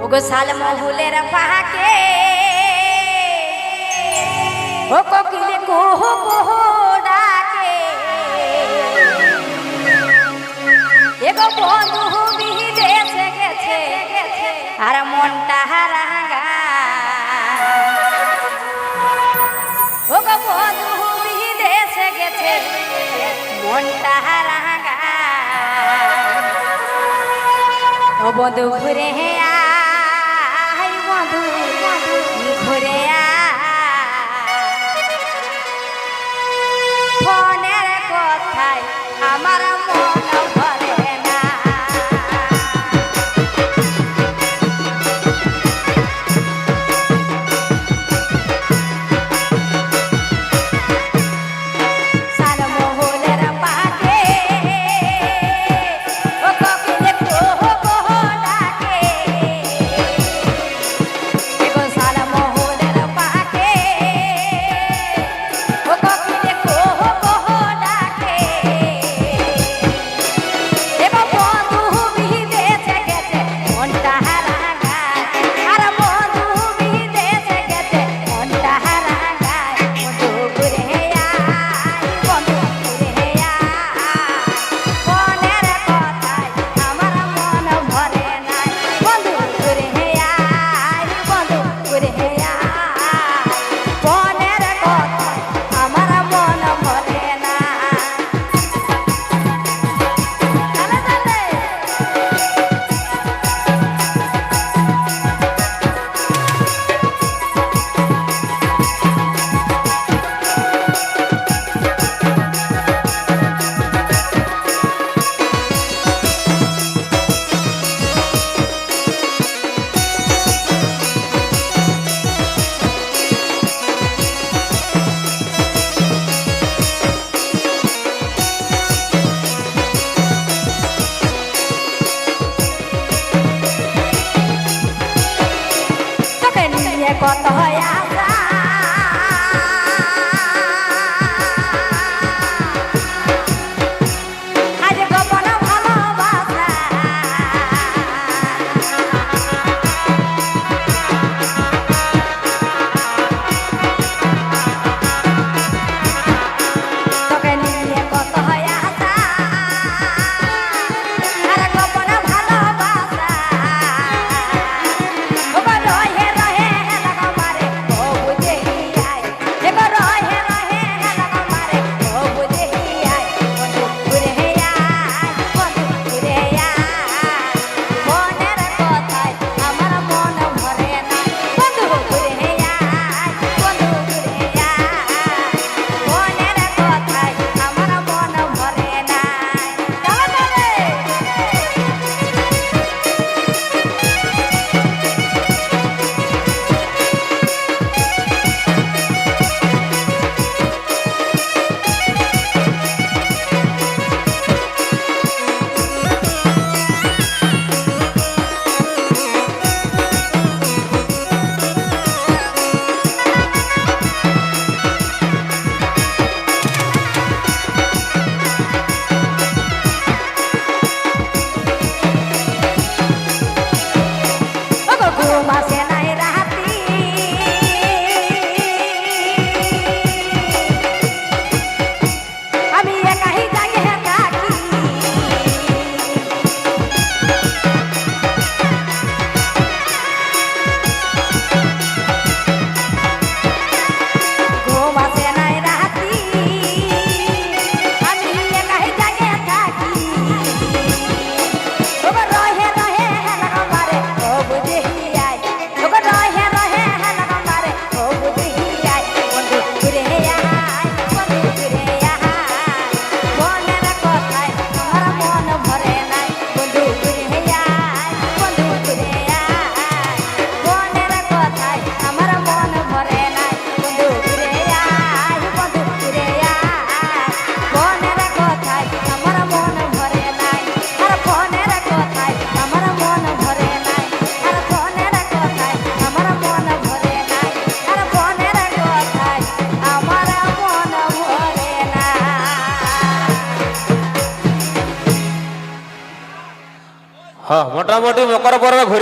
ওগো সালমহুলের পাকে ও কোকিলে কুহু কুহু ডাকে এগো বন্ধু বিদেশে গেছে আর মনটা রাঙা ওগো বন্ধু বিদেশে গেছে মনটা রাঙা ও বন্ধু ঘুরে আয় বন্ধু ঘুরে ফোনের কথায় আমার মন ভরে না সালমহুলের পাকে ও কোকিলে কুহু কুহু ডাকে এগো সালমহুলের পাকে ও কোকিলে কুহু কুহু ডাকে এগো বন্ধু বিদেশে গেছে মনটা রাঙা আর বন্ধু বিদেশে গেছে মনটা রাঙা বন্ধু ঘুরে আয় বন্ধু ঘুরে আয় ফোনের কথায় আমার মন ভরে নাই বন্ধু ঘুরে আয় বন্ধু ঘুরে আয় ফোনের কথায় আমার মন ভরে না চলে চলে তোকে নিয়ে কত হয় আশা আজ গোপন ভালোবাসা তোকে নিয়ে কত হয় আশা আর গোপন ভালোবাসা ওগো রহে রহে লাগা মারে ও বুঝে আয় এগো রহে রহে লাগা মারে ও বুঝে আয় বন্ধু ঘুরে আয় বন্ধু ঘুরে আয় মনের কথায় আমার মন ভরে না বন্ধু ঘুরে আয় বন্ধু ঘুরে আয় মনের কথায় আমার মন ভরে না চলে ওগো ঘুম আসে নাই রাতি আমি একাই জাগে থাকি ঘুম আসে নাই রাতি আমি একাই জাগে থাকি ওগো রহে রহে লাগা মারে ও বুঝে আয় ওগো রহে রহে লাগা মারে ও বুঝে আয় বন্ধু ঘুরে আয় বন্ধু ঘুরে আয় মনের কথায় আমার মন ভরে নাই বন্ধু ঘুরে আয় বন্ধু ঘুরে আয় মনের কথায় আমার মন ভরে নাই বন্ধু ঘুরে আয় বন্ধু ঘুরে আয় মনের কথায় আমার মন ভরে নাই আর ফোনের কথায় আমার মন ভরে নাই আর ফোনের কথায় আমার মন ভরে নাই আর ফোনের কথায় আমার মন ভরে না হ্যাঁ মোটামুটি মকর পর্ব ঘুরে